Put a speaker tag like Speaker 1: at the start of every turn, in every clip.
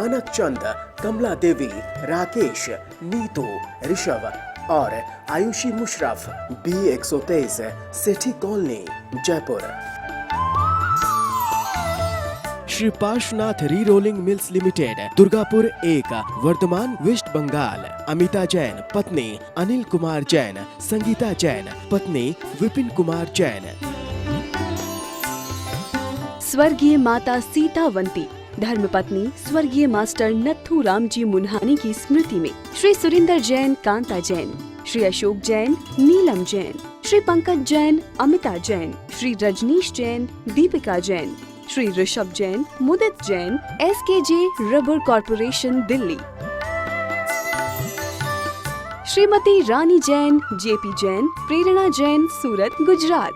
Speaker 1: मानक चंद, कमला देवी, राकेश, नीतू, ऋषभ और Ayushi Musharraf, B123, Sethi colony, Jaipur. Shri Parshwanath re rolling mills limited, Durgapur 1, Bardhaman, West Bengal. Amita Jain, पत्नी अनिल कुमार जैन, संगीता जैन, पत्नी विपिन कुमार जैन।
Speaker 2: स्वर्गीय माता सीतावंती, धर्मपत्नी स्वर्गीय मास्टर नत्थू राम जी मुन्हानी की स्मृति में Shri Surinder Jain, Kanta Jain, Shri Ashok Jain, Neelam Jain, Shri Pankaj Jain, Amita Jain, Shri Rajneesh Jain, Deepika Jain, Shri Rishabh Jain, Mudit Jain, SKJ rubber corporation, Delhi. Shrimati Rani Jain, JP Jain, Prerna Jain, Surat, Gujarat.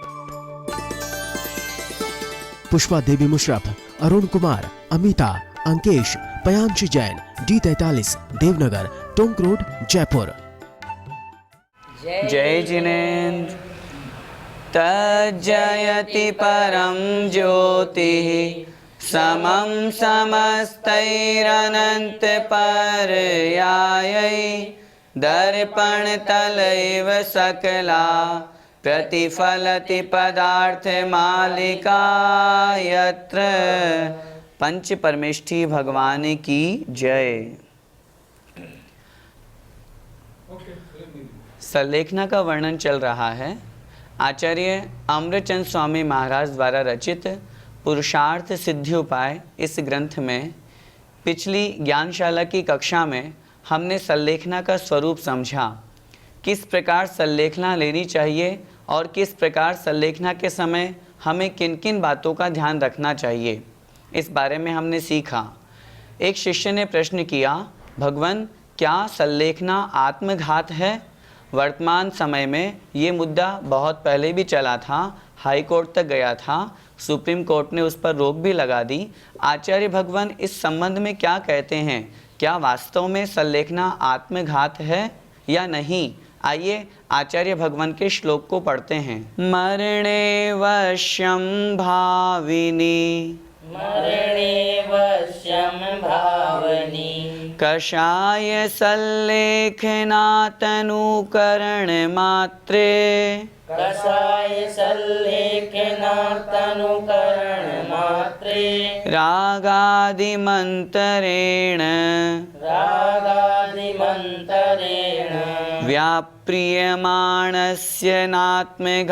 Speaker 1: Pushpa Devi Musharraf, Arun Kumar, Amita, Ankesh, Payanshi Jain, D43, Devnagar, Tonk road, Jaipur.
Speaker 3: Jai Jinendra. तज्जयति परम ज्योतिः समं समस्तैरनंत पर्यायै दर्पणतलैव सकला प्रतिफलति पदार्थ मालिका यत्र। पंच परमेष्ठी भगवान की जय। सल्लेखना का वर्णन चल रहा है। आचार्य अमृतचंद स्वामी महाराज द्वारा रचित पुरुषार्थ सिद्धि उपाय इस ग्रंथ में पिछली ज्ञानशाला की कक्षा में हमने सल्लेखना का स्वरूप समझा, किस प्रकार सल्लेखना लेनी चाहिए और किस प्रकार सल्लेखना के समय हमें किन किन बातों का ध्यान रखना चाहिए, इस बारे में हमने सीखा। एक शिष्य ने प्रश्न किया, भगवान क्या सल्लेखना आत्मघात है? वर्तमान समय में ये मुद्दा बहुत पहले भी चला था, हाई कोर्ट तक गया था, सुप्रीम कोर्ट ने उस पर रोक भी लगा दी। आचार्य भगवान इस संबंध में क्या कहते हैं? क्या वास्तव में सल्लेखना आत्मघात है या नहीं? आइए आचार्य भगवान के श्लोक को पढ़ते हैं। मरणे वश्यम भाविनी,
Speaker 4: मरणे वश्यम भावनी,
Speaker 3: कषाय सल्लेखनातनुकरण मात्रे,
Speaker 4: कषाय सल्लेखनातनुकरण मात्रे,
Speaker 3: रागादिमन्तरेण,
Speaker 4: रागादिमन्तरेण,
Speaker 3: व्याप्रियमाणस्य नात्मघातोऽस्ति,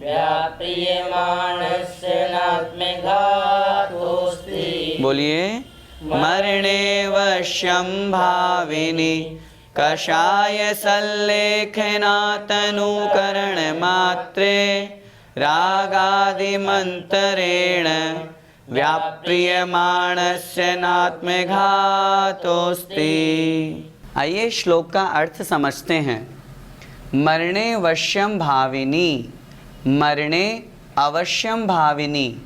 Speaker 4: व्याप्रियमाणस्य नात्मघातोऽस्ति।
Speaker 3: बोलिए, मरणे वश्यम भाविनी, कषाय सल्लेखनातनुकरण मात्रे, रागादिमन्तरेण, व्याप्रियमाणस्य नात्मघातोऽस्ति। आइए श्लोक का अर्थ समझते हैं। मरणे वश्यम भाविनी, मरणे अवश्यम भाविनी,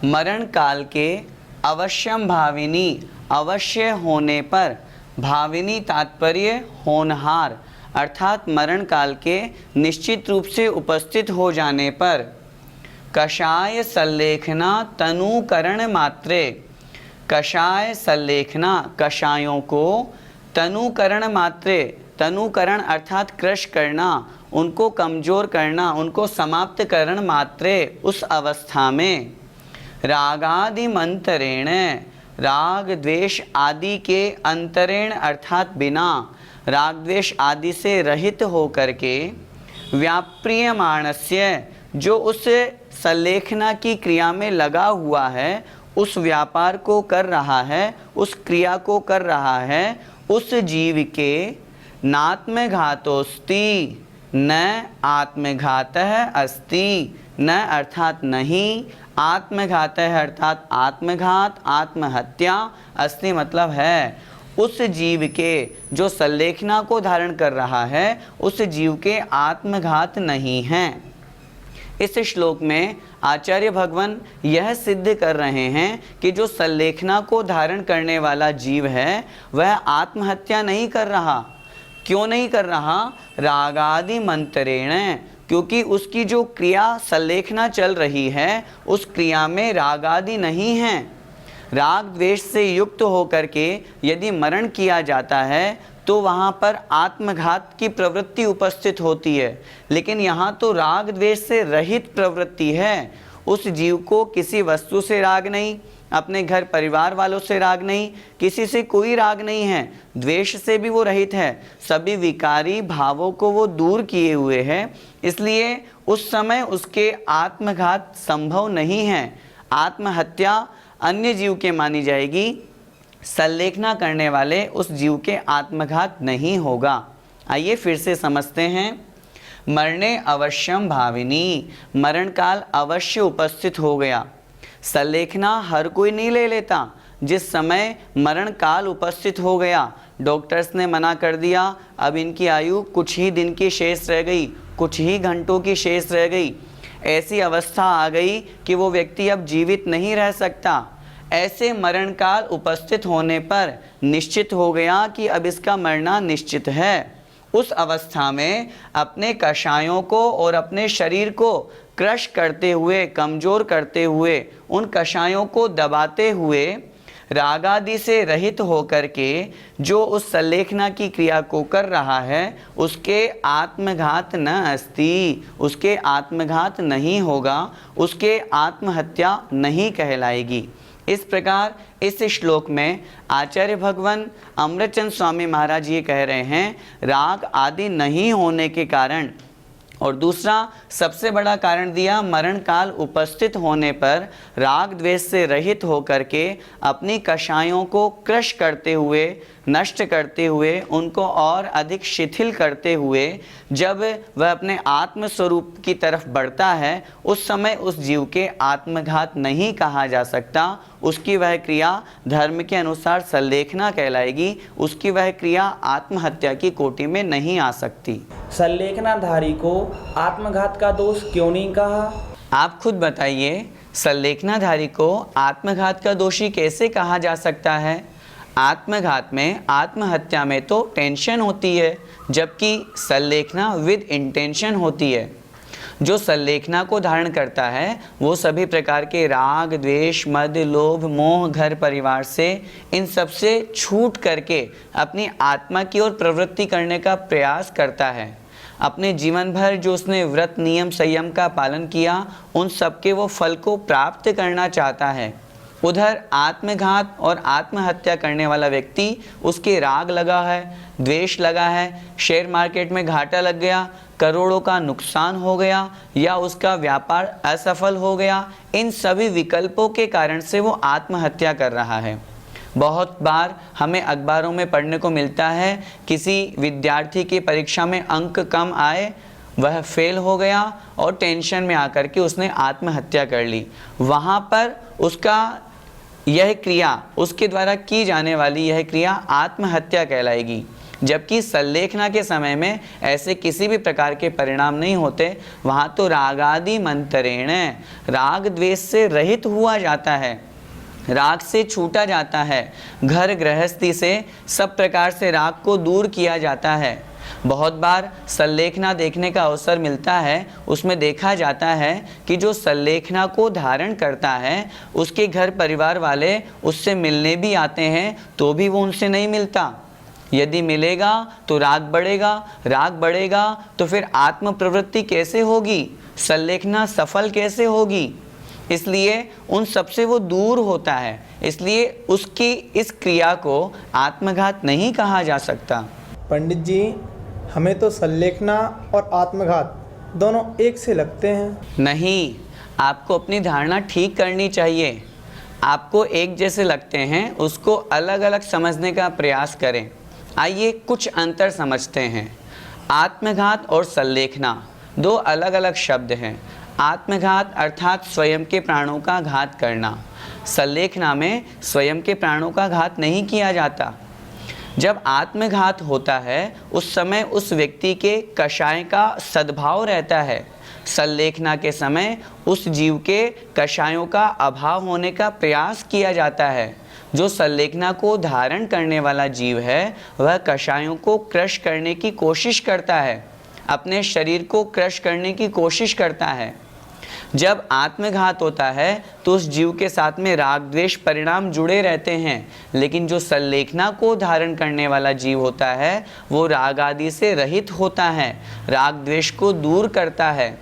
Speaker 3: मरण काल के अवश्यम भाविनी, अवश्य होने पर, भाविनी तात्पर्य होनहार, अर्थात मरण काल के निश्चित रूप से उपस्थित हो जाने पर, कषाय सल्लेखना तनुकरण मात्रे, कषाय सल्लेखना कषायों को, तनुकरण मात्रे, तनुकरण अर्थात क्रश करना, उनको कमजोर करना, उनको समाप्त करण मात्रे, उस अवस्था में, रागादि मंतरेण, राग द्वेष आदि के अंतरेण अर्थात बिना, राग द्वेष आदि से रहित होकर के, व्याप्रियमाणस्य जो उस सल्लेखना की क्रिया में लगा हुआ है, उस व्यापार को कर रहा है, उस क्रिया को कर रहा है, उस जीव के नात्मघातोस्ति, न आत्मघातः अस्ति, न अर्थात नहीं, आत्मघातः अर्थात आत्मघात, आत्महत्या, अस्ति मतलब है, उस जीव के जो सल्लेखना को धारण कर रहा है, उस जीव के आत्मघात नहीं है। इस श्लोक में आचार्य भगवान यह सिद्ध कर रहे हैं कि जो सल्लेखना को धारण करने वाला जीव है वह आत्महत्या नहीं कर रहा। क्यों नहीं कर रहा? रागादि मंतरेण, क्योंकि उसकी जो क्रिया सल्लेखना चल रही है उस क्रिया में रागादि नहीं है। राग द्वेष से युक्त होकर के यदि मरण किया जाता है तो वहाँ पर आत्मघात की प्रवृत्ति उपस्थित होती है। लेकिन यहाँ तो राग द्वेष से रहित प्रवृत्ति है। उस जीव को किसी वस्तु से राग नहीं, अपने घर परिवार वालों से राग नहीं, किसी से कोई राग नहीं है, द्वेष से भी वो रहित है। सभी विकारी भावों को वो दूर किए हुए है, इसलिए उस समय उसके आत्मघात संभव नहीं है। आत्महत्या अन्य जीव के मानी जाएगी, संलेखना करने वाले उस जीव के आत्मघात नहीं होगा। आइए फिर से समझते हैं। मरणे अवश्यम भाविनी, मरण काल अवश्य उपस्थित हो गया। संलेखना हर कोई नहीं ले लेता। जिस समय मरण काल उपस्थित हो गया, डॉक्टर्स ने मना कर दिया, अब इनकी आयु कुछ ही दिन की शेष रह गई, कुछ ही घंटों की शेष रह गई, ऐसी अवस्था आ गई कि वो व्यक्ति अब जीवित नहीं रह सकता। ऐसे मरण काल उपस्थित होने पर निश्चित हो गया कि अब इसका मरना निश्चित है। उस अवस्था में अपने कषायों को और अपने शरीर को क्रश करते हुए, कमज़ोर करते हुए, उन कषायों को दबाते हुए, रागादि से रहित होकर के जो उस संलेखना की क्रिया को कर रहा है, उसके आत्मघात न अस्ति, उसके आत्मघात नहीं होगा, उसके आत्महत्या नहीं कहलाएगी। इस प्रकार इस श्लोक में आचार्य भगवान अमृतचंद स्वामी महाराज ये कह रहे हैं, राग आदि नहीं होने के कारण। और दूसरा सबसे बड़ा कारण दिया, मरण काल उपस्थित होने पर राग द्वेष से रहित होकर के अपनी कषायों को क्रश करते हुए, नष्ट करते हुए, उनको और अधिक शिथिल करते हुए जब वह अपने आत्म स्वरूप की तरफ बढ़ता है, उस समय उस जीव के आत्मघात नहीं कहा जा सकता। उसकी वह क्रिया धर्म के अनुसार संलेखना कहलाएगी, उसकी वह क्रिया आत्महत्या की कोटि में नहीं आ सकती।
Speaker 5: संलेखनाधारी को आत्मघात का दोष क्यों नहीं कहा?
Speaker 3: आप खुद बताइए, संलेखनाधारी को आत्मघात का दोषी कैसे कहा जा सकता है? आत्मघात में, आत्महत्या में तो टेंशन होती है, जबकि संलेखना विद इंटेंशन होती है। जो संलेखना को धारण करता है वो सभी प्रकार के राग, द्वेष, मद, लोभ, मोह, घर परिवार से, इन सब से छूट करके अपनी आत्मा की ओर प्रवृत्ति करने का प्रयास करता है। अपने जीवन भर जो उसने व्रत, नियम, संयम का पालन किया, उन सब के वो फल को प्राप्त करना चाहता है। उधर आत्मघात और आत्महत्या करने वाला व्यक्ति, उसके राग लगा है, द्वेष लगा है, शेयर मार्केट में घाटा लग गया, करोड़ों का नुकसान हो गया, या उसका व्यापार असफल हो गया, इन सभी विकल्पों के कारण से वो आत्महत्या कर रहा है। बहुत बार हमें अखबारों में पढ़ने को मिलता है, किसी विद्यार्थी की परीक्षा में अंक कम आए, वह फेल हो गया और टेंशन में आकर के उसने आत्महत्या कर ली। वहाँ पर उसका यह क्रिया, उसके द्वारा की जाने वाली यह क्रिया आत्महत्या कहलाएगी। जबकि संलेखना के समय में ऐसे किसी भी प्रकार के परिणाम नहीं होते। वहाँ तो रागादि मंत्रेण, राग द्वेष से रहित हुआ जाता है, राग से छूटा जाता है, घर गृहस्थी से सब प्रकार से राग को दूर किया जाता है। बहुत बार संलेखना देखने का अवसर मिलता है, उसमें देखा जाता है कि जो संलेखना को धारण करता है, उसके घर परिवार वाले उससे मिलने भी आते हैं तो भी वो उनसे नहीं मिलता। यदि मिलेगा तो राग बढ़ेगा, राग बढ़ेगा तो फिर आत्म प्रवृत्ति कैसे होगी, संलेखना सफल कैसे होगी? इसलिए उन सबसे वो दूर होता है, इसलिए उसकी इस क्रिया को आत्मघात नहीं कहा जा सकता।
Speaker 6: पंडित जी, हमें तो संलेखना और आत्मघात दोनों एक से लगते हैं।
Speaker 3: नहीं, आपको अपनी धारणा ठीक करनी चाहिए। आपको एक जैसे लगते हैं, उसको अलग अलग समझने का प्रयास करें। आइए कुछ अंतर समझते हैं। आत्मघात और संलेखना दो अलग अलग शब्द हैं। आत्मघात अर्थात स्वयं के प्राणों का घात करना, संलेखना में स्वयं के प्राणों का घात नहीं किया जाता। जब आत्मघात होता है उस समय उस व्यक्ति के कषाय का सद्भाव रहता है। संलेखना के समय उस जीव के कषायों का अभाव होने का प्रयास किया जाता है। जो संलेखना को धारण करने वाला जीव है वह कषायों को क्रश करने की कोशिश करता है, अपने शरीर को क्रश करने की कोशिश करता है। जब आत्मघात होता है तो उस जीव के साथ में राग द्वेष परिणाम जुड़े रहते हैं, लेकिन जो संलेखना को धारण करने वाला जीव होता है वो राग आदि से रहित होता है, राग द्वेष को दूर करता है।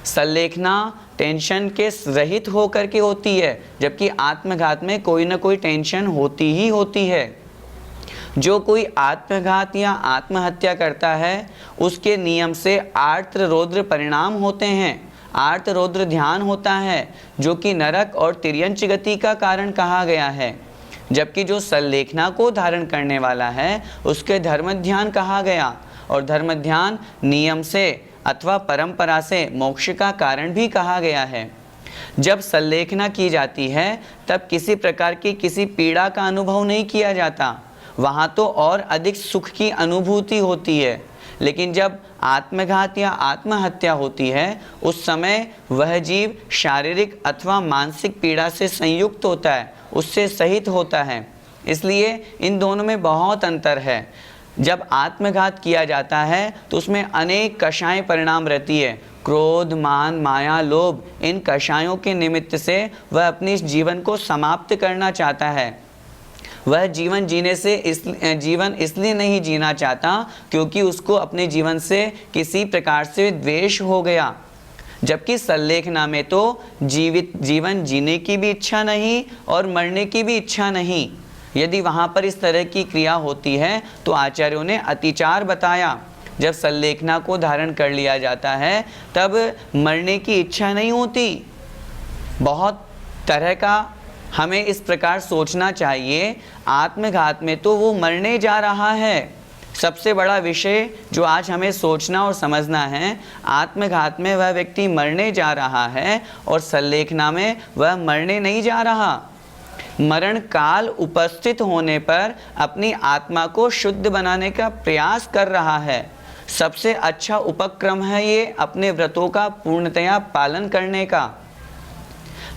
Speaker 3: संलेखना टेंशन के रहित होकर के होती है, जबकि आत्मघात में कोई ना कोई टेंशन होती ही होती है। जो कोई आत्मघात या आत्महत्या करता है उसके नियम से आर्त रौद्र परिणाम होते हैं। आर्त रौद्र ध्यान होता है जो कि नरक और तिर्यंच गति का कारण कहा गया है, जबकि जो संलेखना को धारण करने वाला है उसके धर्म ध्यान कहा गया, और धर्म ध्यान नियम से अथवा परंपरा से मोक्ष का कारण भी कहा गया है। जब संलेखना की जाती है तब किसी प्रकार की किसी पीड़ा का अनुभव नहीं किया जाता, वहाँ तो और अधिक सुख की अनुभूति होती है। लेकिन जब आत्मघात या आत्महत्या होती है उस समय वह जीव शारीरिक अथवा मानसिक पीड़ा से संयुक्त होता है, उससे सहित होता है। इसलिए इन दोनों में बहुत अंतर है। जब आत्मघात किया जाता है तो उसमें अनेक कषाय परिणाम रहती है, क्रोध, मान, माया, लोभ, इन कषायों के निमित्त से वह अपने इस जीवन को समाप्त करना चाहता है। वह जीवन जीने से जीवन इसलिए नहीं जीना चाहता क्योंकि उसको अपने जीवन से किसी प्रकार से द्वेष हो गया, जबकि संलेखना में तो जीवन जीने की भी इच्छा नहीं और मरने की भी इच्छा नहीं। यदि वहाँ पर इस तरह की क्रिया होती है तो आचार्यों ने अतिचार बताया। जब संलेखना को धारण कर लिया जाता है तब मरने की इच्छा नहीं होती। बहुत तरह का हमें इस प्रकार सोचना चाहिए। आत्मघात में तो वो मरने जा रहा है। सबसे बड़ा विषय जो आज हमें सोचना और समझना है, आत्मघात में वह व्यक्ति मरने जा रहा है और संलेखना में वह मरने नहीं जा रहा। मरण काल उपस्थित होने पर अपनी आत्मा को शुद्ध बनाने का प्रयास कर रहा है। सबसे अच्छा उपक्रम है ये अपने व्रतों का पूर्णतया पालन करने का।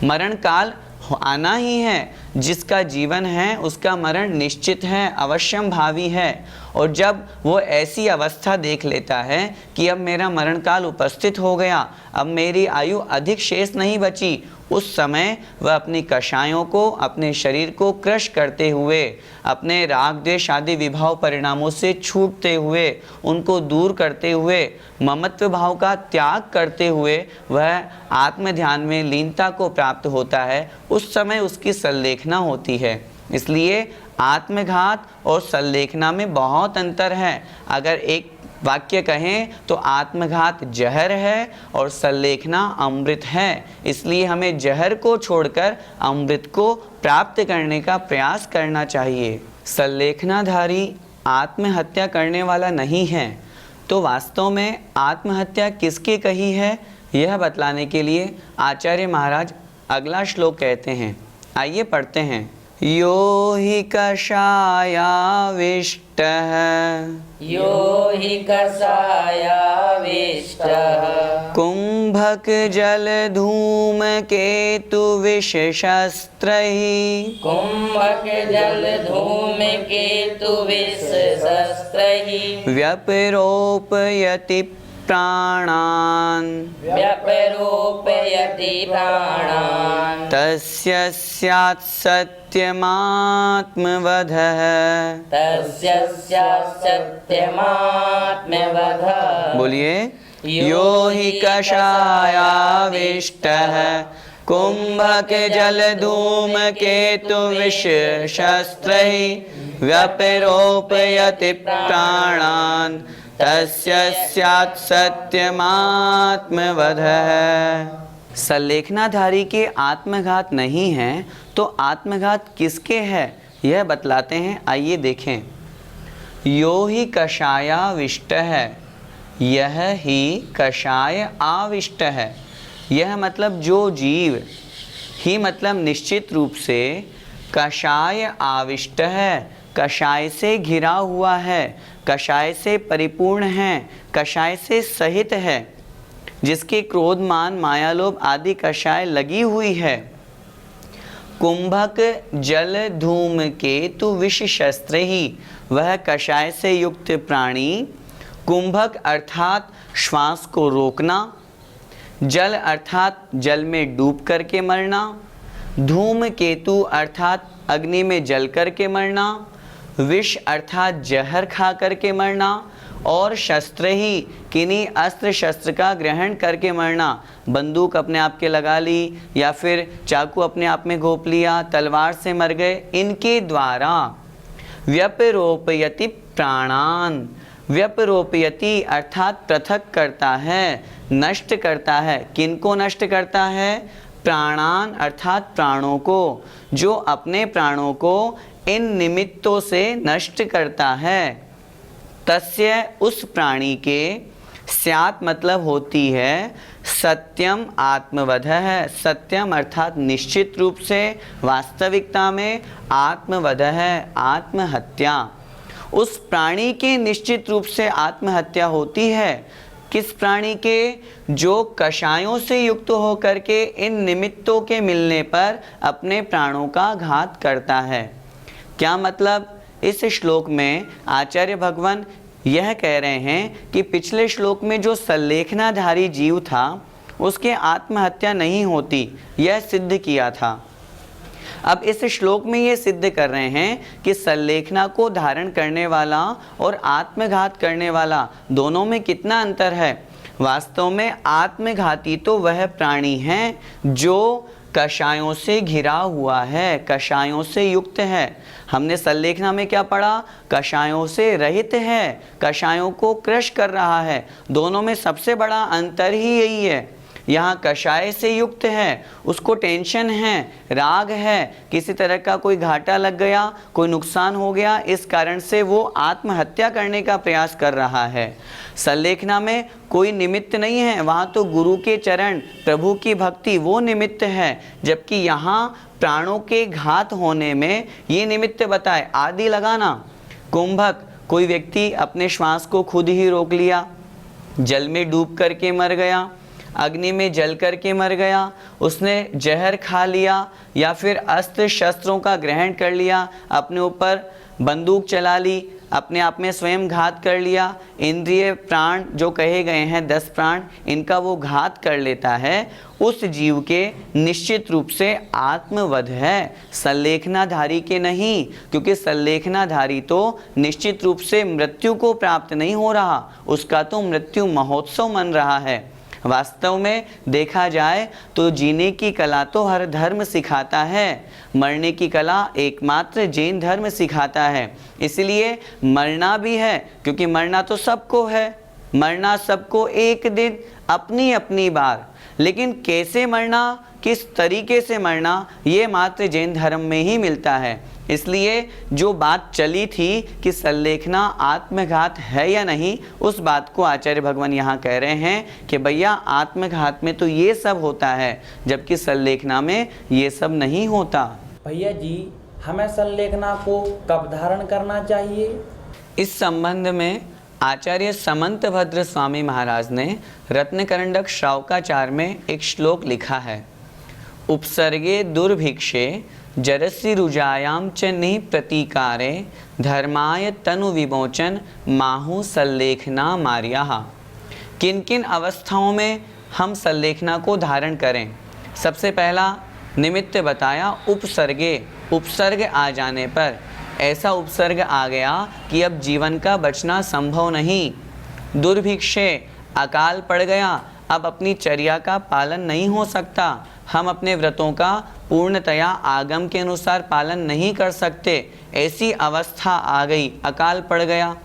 Speaker 3: मरण काल आना ही है, जिसका जीवन है उसका मरण निश्चित है, अवश्यम भावी है। और जब वो ऐसी अवस्था देख लेता है कि अब मेरा मरण काल उपस्थित हो गया, अब मेरी आयु अधिक शेष नहीं बची, उस समय वह अपनी कषायों को, अपने शरीर को क्रश करते हुए, अपने राग द्वेष आदि विभाव परिणामों से छूटते हुए, उनको दूर करते हुए, ममत्व भाव का त्याग करते हुए वह आत्म ध्यान में लीनता को प्राप्त होता है। उस समय उसकी संलेखना होती है। इसलिए आत्मघात और संलेखना में बहुत अंतर है। अगर एक वाक्य कहें तो आत्मघात जहर है और संलेखना अमृत है। इसलिए हमें जहर को छोड़कर अमृत को प्राप्त करने का प्रयास करना चाहिए। संलेखनाधारी आत्महत्या करने वाला नहीं है, तो वास्तव में आत्महत्या किसकी कही है यह बतलाने के लिए आचार्य महाराज अगला श्लोक कहते हैं। आइए पढ़ते हैं। यो हि कषायाविष्टः
Speaker 4: यो हि कषायाविष्टः
Speaker 3: कुंभक जल धूम केतु विषशस्त्रैः
Speaker 4: कुंभक जल धूम केतु विषशस्त्रैः
Speaker 3: व्यपरोपयति प्राणान्
Speaker 4: व्यपरोपयति प्राणान्
Speaker 3: तस्य स्यात् सत्यमात्मवधः।
Speaker 4: तस्य स्यात् सत्यमात्मवधः।
Speaker 3: बोलिए। यो हि कषायाविष्टः कुंभक जल धूम केतु विषशस्त्रैः व्यपरोपयति प्राणान् तस्य स्यात् सत्यमात्मवधः। संलेखनाधारी के आत्मघात नहीं है तो आत्मघात किसके है यह बतलाते हैं। आइए देखें। यो हि कषायाविष्ट है, यह ही कषाय आविष्ट है। यह मतलब जो जीव, ही मतलब निश्चित रूप से कषाय आविष्ट है, कषाय से घिरा हुआ है, कषाय से परिपूर्ण है, कषाय से सहित है, जिसके क्रोध, मान, माया, लोभ आदि कषाय लगी हुई है। कुंभक जल धूम केतु विष शस्त्र ही, वह कषाय से युक्त प्राणी, कुंभक अर्थात श्वास को रोकना, जल अर्थात जल में डूब करके मरना, धूमकेतु अर्थात अग्नि में जल करके मरना, विष अर्थात जहर खा करके मरना, और शस्त्र ही किन्हीं अस्त्र शस्त्र का ग्रहण करके मरना। बंदूक अपने आप के लगा ली या फिर चाकू अपने आप में घोंप लिया, तलवार से मर गए, इनके द्वारा व्यपरोपयति प्राणान। व्यपरोपयति अर्थात पृथक करता है, नष्ट करता है। किनको नष्ट करता है? प्राणान अर्थात प्राणों को। जो अपने प्राणों को इन निमित्तों से नष्ट करता है, तस्य उस प्राणी के स्यात् मतलब होती है सत्यम आत्मवध है। सत्यम अर्थात निश्चित रूप से, वास्तविकता में, आत्मवध है आत्महत्या। उस प्राणी के निश्चित रूप से आत्महत्या होती है। किस प्राणी के? जो कषायों से युक्त होकर के इन निमित्तों के मिलने पर अपने प्राणों का घात करता है। क्या मतलब? इस श्लोक में आचार्य भगवान यह कह रहे हैं कि पिछले श्लोक में जो सल्लेखनाधारी जीव था उसके आत्महत्या नहीं होती, यह सिद्ध किया था। अब इस श्लोक में ये सिद्ध कर रहे हैं कि सल्लेखना को धारण करने वाला और आत्मघात करने वाला दोनों में कितना अंतर है। वास्तव में आत्मघाती तो वह प्राणी है जो कषायों से घिरा हुआ है, कषायों से युक्त है। हमने सल्लेखना में क्या पढ़ा? कषायों से रहित है, कषायों को क्रश कर रहा है। दोनों में सबसे बड़ा अंतर ही यही है। यहाँ कषाय से युक्त है, उसको टेंशन है, राग है, किसी तरह का कोई घाटा लग गया, कोई नुकसान हो गया, इस कारण से वो आत्महत्या करने का प्रयास कर रहा है। सल्लेखना में कोई निमित्त नहीं है, वहाँ तो गुरु के चरण, प्रभु की भक्ति वो निमित्त है। जबकि यहाँ प्राणों के घात होने में ये निमित्त बताए। आदि लगाना, कुंभक, कोई व्यक्ति अपने श्वास को खुद ही रोक लिया, जल में डूब करके मर गया, अग्नि में जल करके मर गया, उसने जहर खा लिया या फिर अस्त्र शस्त्रों का ग्रहण कर लिया, अपने ऊपर बंदूक चला ली, अपने आप में स्वयं घात कर लिया। इंद्रिय प्राण जो कहे गए हैं 10 प्राण, इनका वो घात कर लेता है। उस जीव के निश्चित रूप से आत्मवध है, सल्लेखनाधारी के नहीं। क्योंकि सल्लेखनाधारी तो निश्चित रूप से मृत्यु को प्राप्त नहीं हो रहा, उसका तो मृत्यु महोत्सव मन रहा है। वास्तव में देखा जाए तो जीने की कला तो हर धर्म सिखाता है, मरने की कला एकमात्र जैन धर्म सिखाता है। इसलिए मरना भी है, क्योंकि मरना तो सबको है, मरना सबको एक दिन, अपनी अपनी बार। लेकिन कैसे मरना, किस तरीके से मरना, ये मात्र जैन धर्म में ही मिलता है। इसलिए जो बात चली थी कि सल्लेखना आत्मघात है या नहीं, उस बात को आचार्य भगवान यहाँ कह रहे हैं कि भैया आत्मघात में तो ये सब होता है, जबकि सल्लेखना में ये सब नहीं होता।
Speaker 5: भैया जी, हमें सल्लेखना को कब धारण करना चाहिए?
Speaker 3: इस संबंध में आचार्य समंतभद्र स्वामी महाराज ने रत्नकरंडक श्रावकाचार में एक श्लोक लिखा है। उपसर्गे दुर्भिक्षे जरसी रुजायाम च नि प्रतीकारे धर्माय तनु विमोचन माहु सल्लेखना मार्याः। किन किन अवस्थाओं में हम सल्लेखना को धारण करें? सबसे पहला निमित्त बताया उपसर्गे। उपसर्ग आ जाने पर, ऐसा उपसर्ग आ गया कि अब जीवन का बचना संभव नहीं। दुर्भिक्षे, अकाल पड़ गया, अब अपनी चर्या का पालन नहीं हो सकता, हम अपने व्रतों का पूर्णतया आगम के अनुसार पालन नहीं कर सकते, ऐसी अवस्था आ गई, अकाल पड़ गया।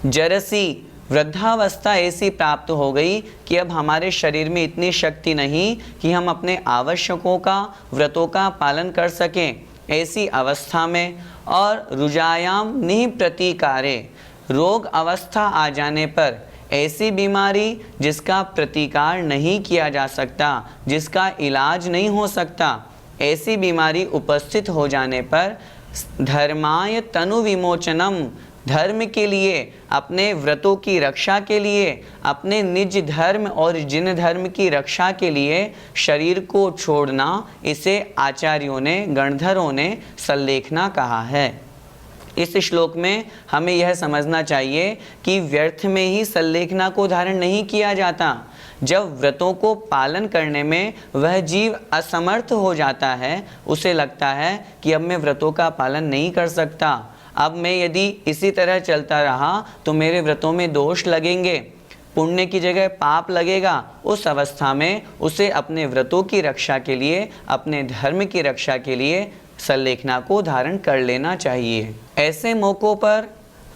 Speaker 3: जरसी, वृद्धावस्था ऐसी प्राप्त हो गई कि अब हमारे शरीर में इतनी शक्ति नहीं कि हम अपने आवश्यकों का, व्रतों का पालन कर सकें, ऐसी अवस्था में। और रुजायाम निः प्रतिकारे, रोग अवस्था आ जाने पर, ऐसी बीमारी जिसका प्रतिकार नहीं किया जा सकता, जिसका इलाज नहीं हो सकता, ऐसी बीमारी उपस्थित हो जाने पर धर्माय तनु विमोचनम, धर्म के लिए, अपने व्रतों की रक्षा के लिए, अपने निज धर्म और जिन धर्म की रक्षा के लिए शरीर को छोड़ना, इसे आचार्यों ने, गणधरों ने सल्लेखना कहा है। इस श्लोक में हमें यह समझना चाहिए कि व्यर्थ में ही सल्लेखना को धारण नहीं किया जाता। जब व्रतों को पालन करने में वह जीव असमर्थ हो जाता है, उसे लगता है कि अब मैं व्रतों का पालन नहीं कर सकता, अब मैं यदि इसी तरह चलता रहा तो मेरे व्रतों में दोष लगेंगे, पुण्य की जगह पाप लगेगा। उस अवस्था में उसे अपने व्रतों की रक्षा के लिए, अपने धर्म की रक्षा के लिए सल्लेखना को धारण कर लेना चाहिए। ऐसे मौक़ों पर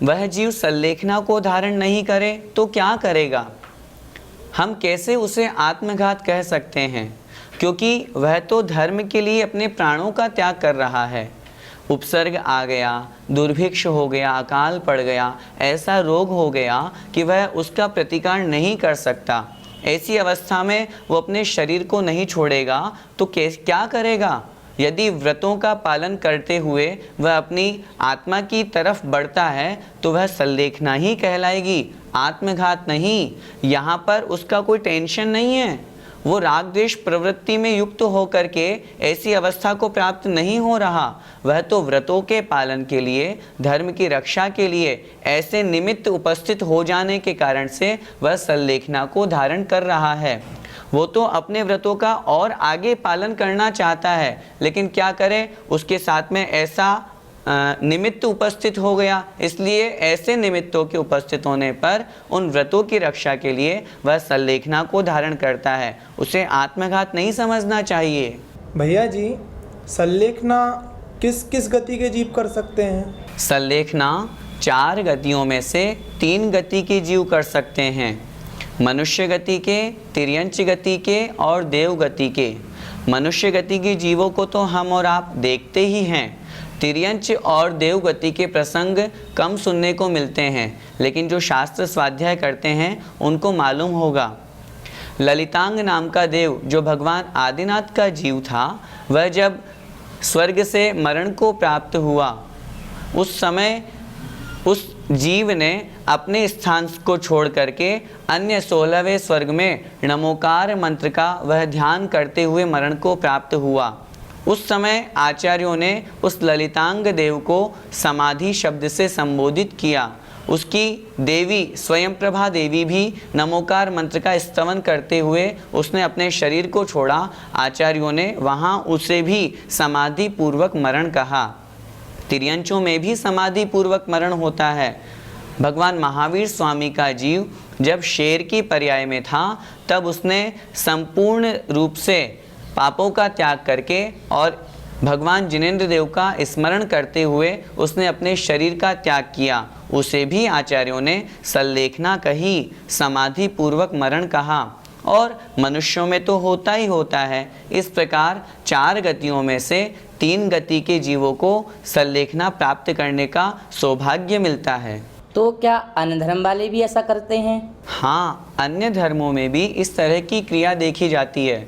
Speaker 3: वह जीव सल्लेखना को धारण नहीं करे तो क्या करेगा? हम कैसे उसे आत्मघात कह सकते हैं, क्योंकि वह तो धर्म के लिए अपने प्राणों का त्याग कर रहा है। उपसर्ग आ गया, दुर्भिक्ष हो गया, अकाल पड़ गया, ऐसा रोग हो गया कि वह उसका प्रतिकार नहीं कर सकता। ऐसी अवस्था में वो अपने शरीर को नहीं छोड़ेगा तो क्या करेगा? यदि व्रतों का पालन करते हुए वह अपनी आत्मा की तरफ बढ़ता है तो वह सल्लेखना ही कहलाएगी, आत्मघात नहीं। यहाँ पर उसका कोई टेंशन नहीं है, वो राग द्वेष प्रवृत्ति में युक्त होकर के ऐसी अवस्था को प्राप्त नहीं हो रहा। वह तो व्रतों के पालन के लिए, धर्म की रक्षा के लिए ऐसे निमित्त उपस्थित हो जाने के कारण से वह सल्लेखना को धारण कर रहा है। वो तो अपने व्रतों का और आगे पालन करना चाहता है, लेकिन क्या करे, उसके साथ में ऐसा निमित्त उपस्थित हो गया। इसलिए ऐसे निमित्तों के उपस्थित होने पर उन व्रतों की रक्षा के लिए वह सल्लेखना को धारण करता है। उसे आत्मघात नहीं समझना चाहिए।
Speaker 6: भैया जी, सल्लेखना किस किस गति के जीव कर सकते हैं?
Speaker 3: सल्लेखना 4 गतियों में से 3 गति के जीव कर सकते हैं, मनुष्य गति के, तिर्यंच गति के और देव गति के। मनुष्य गति के जीवों को तो हम और आप देखते ही हैं। तिर्यंच और देव गति के प्रसंग कम सुनने को मिलते हैं, लेकिन जो शास्त्र स्वाध्याय करते हैं उनको मालूम होगा। ललितांग नाम का देव जो भगवान आदिनाथ का जीव था, वह जब स्वर्ग से मरण को प्राप्त हुआ, उस समय उस जीव ने अपने स्थान को छोड़ करके अन्य 16वें स्वर्ग में नमोकार मंत्र का वह ध्यान करते हुए मरण को प्राप्त हुआ। उस समय आचार्यों ने उस ललितांग देव को समाधि शब्द से संबोधित किया। उसकी देवी स्वयं प्रभा देवी भी नमोकार मंत्र का स्तवन करते हुए उसने अपने शरीर को छोड़ा। आचार्यों ने वहाँ उसे भी समाधि पूर्वक मरण कहा। तिर्यंचों में भी समाधि पूर्वक मरण होता है। भगवान महावीर स्वामी का जीव जब शेर की पर्याय में था, तब उसने संपूर्ण रूप से पापों का त्याग करके और भगवान जिनेंद्र देव का स्मरण करते हुए उसने अपने शरीर का त्याग किया। उसे भी आचार्यों ने सल्लेखना कही, समाधि पूर्वक मरण कहा। और मनुष्यों में तो होता ही होता है। इस प्रकार 4 गतियों में से 3 गति के जीवों को सल्लेखना प्राप्त करने का सौभाग्य मिलता है।
Speaker 4: तो क्या अन्य धर्म वाले भी ऐसा करते हैं?
Speaker 3: हाँ, अन्य धर्मों में भी इस तरह की क्रिया देखी जाती है।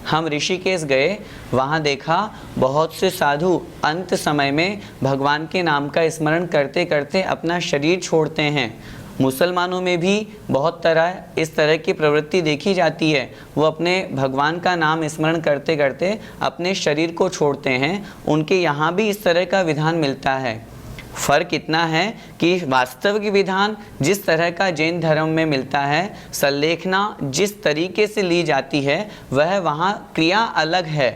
Speaker 3: हम ऋषिकेश गए, वहाँ देखा बहुत से साधु अंत समय में भगवान के नाम का स्मरण करते करते अपना शरीर छोड़ते हैं। मुसलमानों में भी बहुत तरह इस तरह की प्रवृत्ति देखी जाती है। वो अपने भगवान का नाम स्मरण करते करते अपने शरीर को छोड़ते हैं। उनके यहाँ भी इस तरह का विधान मिलता है। फ़र्क इतना है कि वास्तविक विधान जिस तरह का जैन धर्म में मिलता है, सल्लेखना जिस तरीके से ली जाती है, वह वहाँ क्रिया अलग है।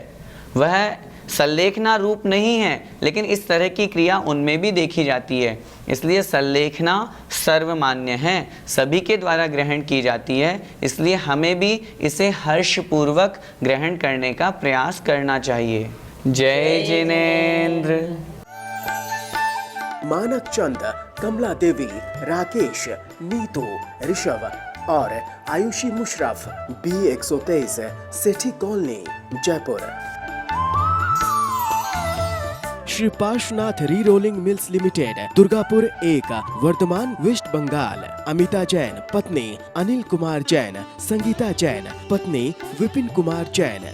Speaker 3: वह सल्लेखना रूप नहीं है, लेकिन इस तरह की क्रिया उनमें भी देखी जाती है। इसलिए सल्लेखना सर्वमान्य है, सभी के द्वारा ग्रहण की जाती है। इसलिए हमें भी इसे हर्षपूर्वक ग्रहण करने का प्रयास करना चाहिए। जय जिनेंद्र।
Speaker 1: मानक चंद, कमला देवी, राकेश, नीतू, ऋषभ और Ayushi Musharraf, B123, Sethi colony, Jaipur. Shri Parshwanath re rolling mills limited, Durgapur 1, Bardhaman, West Bengal. Amita Jain, पत्नी अनिल कुमार जैन, संगीता जैन, पत्नी विपिन कुमार जैन।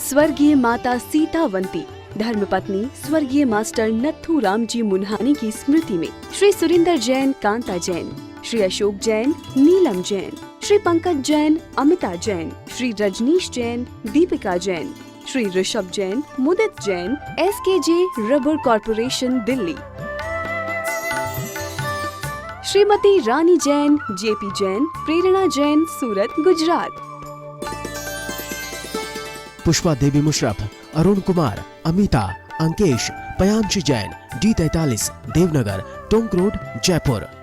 Speaker 2: स्वर्गीय माता सीतावंती, धर्मपत्नी स्वर्गीय मास्टर नथुराम जी मुन्हानी की स्मृति में Shri Surinder Jain, Kanta Jain, Shri Ashok Jain, Neelam Jain, Shri Pankaj Jain, Amita Jain, Shri Rajneesh Jain, Deepika Jain, Shri Rishabh Jain, Mudit Jain, SKJ rubber corporation, Delhi. Shrimati Rani Jain, JP Jain, Prerna Jain, Surat, Gujarat.
Speaker 1: Pushpa Devi Musharraf, Arun Kumar, Amita, Ankesh, Payanshi Jain, D43, Devnagar, Tonk road, Jaipur.